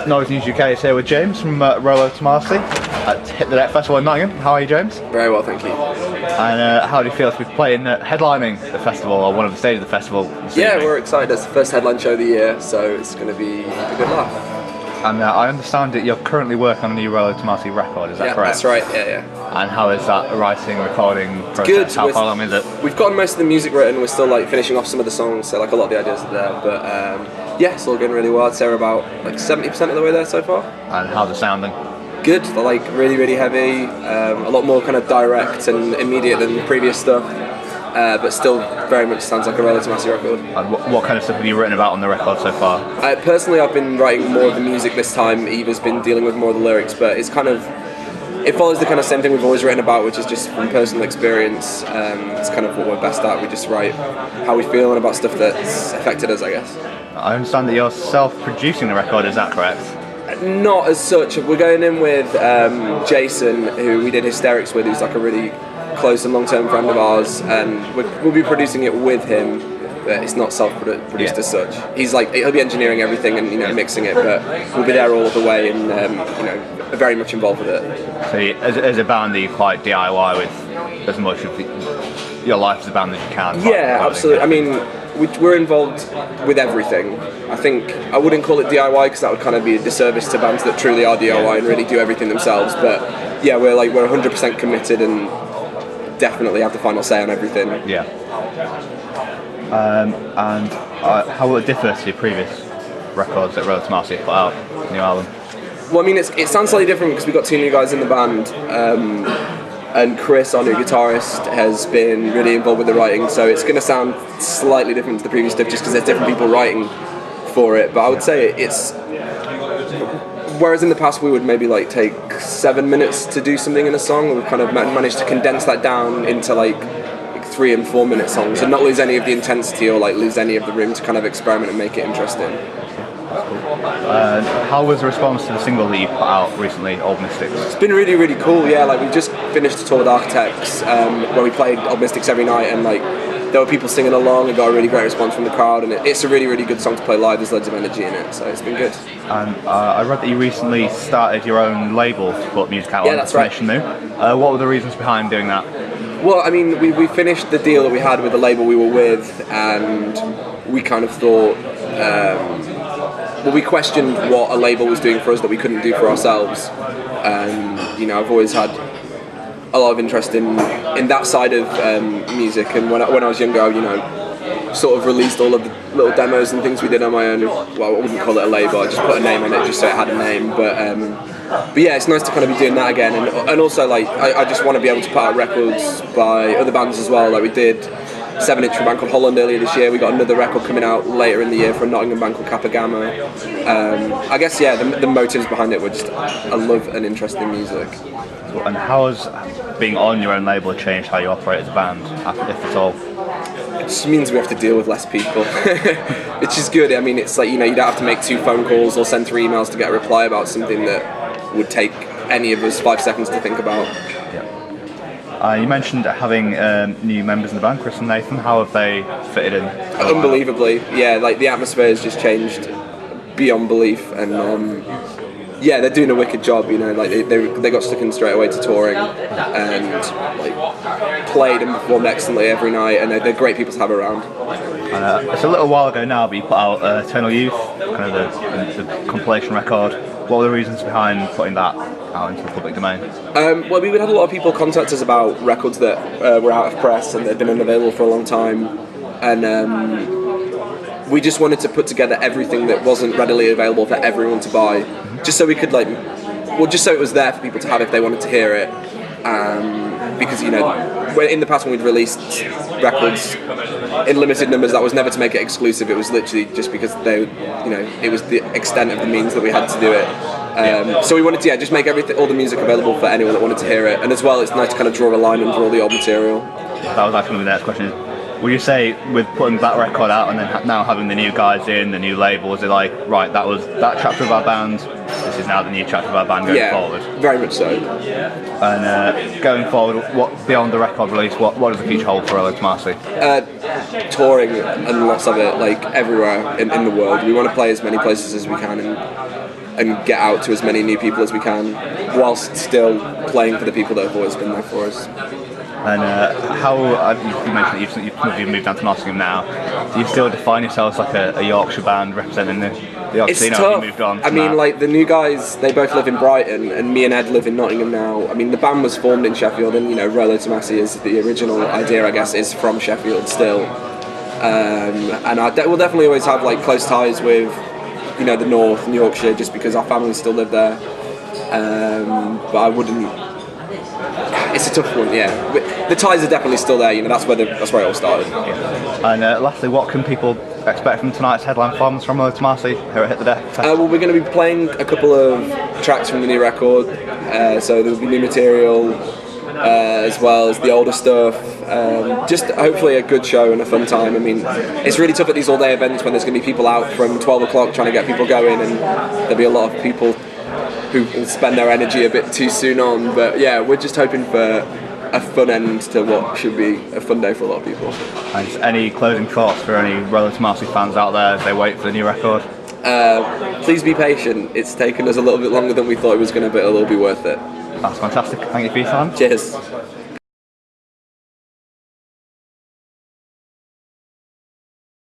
NoisenewsUK is here with James from Rolo Tomassi at Hit the Deck Festival in Nottingham. How are you, James? Very well, thank you. And how do you feel to be playing, headlining the festival, or one of the stages of the festival? Yeah, we're excited. It's the first headline show of the year, so it's going to be a good laugh. And I understand that you're currently working on a new Rolo Tomassi record, is that correct? That's right, yeah. And how is that writing, recording process? Good. How far along is it? We've gotten most of the music written, we're still finishing off some of the songs, so a lot of the ideas are there, but yeah, it's all going really well. I'd say we're about 70% of the way there so far. And how's it sounding? Good, they're really, really heavy, a lot more kind of direct and immediate than the previous stuff. But still very much sounds like a Rolo Tomassi record. And what kind of stuff have you written about on the record so far? Personally, I've been writing more of the music this time. Eva's been dealing with more of the lyrics, but it follows the kind of same thing we've always written about, which is just from personal experience. It's kind of what we're best at. We just write how we feel and about stuff that's affected us, I guess. I understand that you're self-producing the record, is that correct? Not as such. We're going in with Jason, who we did Hysterics with, who's a really close and long-term friend of ours, and we'll be producing it with him, but it's not self-produced as such. He'll be engineering everything and mixing it, but we'll be there all the way and very much involved with it. So as a band, are you quite DIY with as much of your life as a band as you can? Yeah, absolutely. I mean, we're involved with everything. I think I wouldn't call it DIY because that would kind of be a disservice to bands that truly are DIY and really do everything themselves. But yeah, we're 100% committed and definitely have the final say on everything. Yeah. And how will it differ to your previous records that Rolo Tomassi put out, new album? Well, I mean, it sounds slightly different because we've got two new guys in the band. And Chris, our new guitarist, has been really involved with the writing, so it's going to sound slightly different to the previous stuff just because there's different people writing for it. But I would say it's... Whereas in the past we would maybe take 7 minutes to do something in a song, we've kind of managed to condense that down into 3 and 4 minute songs and not lose any of the intensity or lose any of the room to kind of experiment and make it interesting. How was the response to the single that you put out recently, Old Mystics? It's been really, really cool, yeah. We just finished a tour with Architects where we played Old Mystics every night, and there were people singing along and got a really great response from the crowd, and it's a really, really good song to play live. There's loads of energy in it, so it's been good. And I read that you recently started your own label to put music out on Destination New. What were the reasons behind doing that? Well, I mean, we finished the deal that we had with the label we were with, and we kind of thought... we questioned what a label was doing for us that we couldn't do for ourselves, and I've always had a lot of interest in that side of music. And when I was younger, I sort of released all of the little demos and things we did on my own. Well, I wouldn't call it a label. I just put a name on it just so it had a name. But yeah, it's nice to kind of be doing that again. And also I just want to be able to put out records by other bands as well. We did 7-inch for a band called Holland earlier this year. We got another record coming out later in the year for a Nottingham band called Kappa Gamma. I guess, yeah, the motives behind it were just I love and interest in music. And how has being on your own label changed how you operate as a band, if at all? It just means we have to deal with less people, which is good. I mean, it's you don't have to make 2 phone calls or send 3 emails to get a reply about something that would take any of us 5 seconds to think about. You mentioned having new members in the band, Chris and Nathan. How have they fitted in? Unbelievably, yeah. The atmosphere has just changed beyond belief, and yeah, they're doing a wicked job. They got stuck in straight away to touring, and played and performed excellently every night, and they're great people to have around. It's a little while ago now, but you put out Eternal Youth, kind of the compilation record. What were the reasons behind putting that out into the public domain? Well, we had a lot of people contact us about records that were out of press and that had been unavailable for a long time, and we just wanted to put together everything that wasn't readily available for everyone to buy, just so we could just so it was there for people to have if they wanted to hear it. Because in the past when we'd released records in limited numbers, that was never to make it exclusive. It was literally just because it was the extent of the means that we had to do it. So we wanted to just make all the music available for anyone that wanted to hear it. And as well, it's nice to kind of draw a line under all the old material. That was actually the next question. Would you say with putting that record out and then now having the new guys in, the new label, is it like, right, that was that chapter of our band, this is now the new chapter of our band going forward? Very much so. And going forward, what beyond the record release, what does the future hold for Rolo Tomassi? Touring and lots of it, like everywhere in the world. We want to play as many places as we can and get out to as many new people as we can, whilst still playing for the people that have always been there for us. And how you mentioned that you've moved down to Nottingham now. Do you still define yourselves like a Yorkshire band representing the Yorkshire scene? It's tough. You moved on. I mean, like the new guys, they both live in Brighton, and me and Ed live in Nottingham now. I mean, the band was formed in Sheffield, and Rolo Tomassi is the original idea, I guess, is from Sheffield still. And we'll definitely always have like close ties with the North and Yorkshire, just because our families still live there. But I wouldn't. It's a tough one, yeah. The ties are definitely still there. That's where it all started. Yeah. And lastly, what can people expect from tonight's headline performance from Rolo Tomassi here at Hit the Deck? Well, we're going to be playing a couple of tracks from the new record. So there will be new material as well as the older stuff. Just hopefully a good show and a fun time. I mean, it's really tough at these all-day events when there's going to be people out from 12 o'clock trying to get people going, and there'll be a lot of people who will spend their energy a bit too soon on. But yeah, we're just hoping for a fun end to what should be a fun day for a lot of people. And any closing thoughts for any Rolo Tomassi fans out there as they wait for the new record? Please be patient. It's taken us a little bit longer than we thought it was going to, but it'll be worth it. That's fantastic. Thank you for your time. Cheers.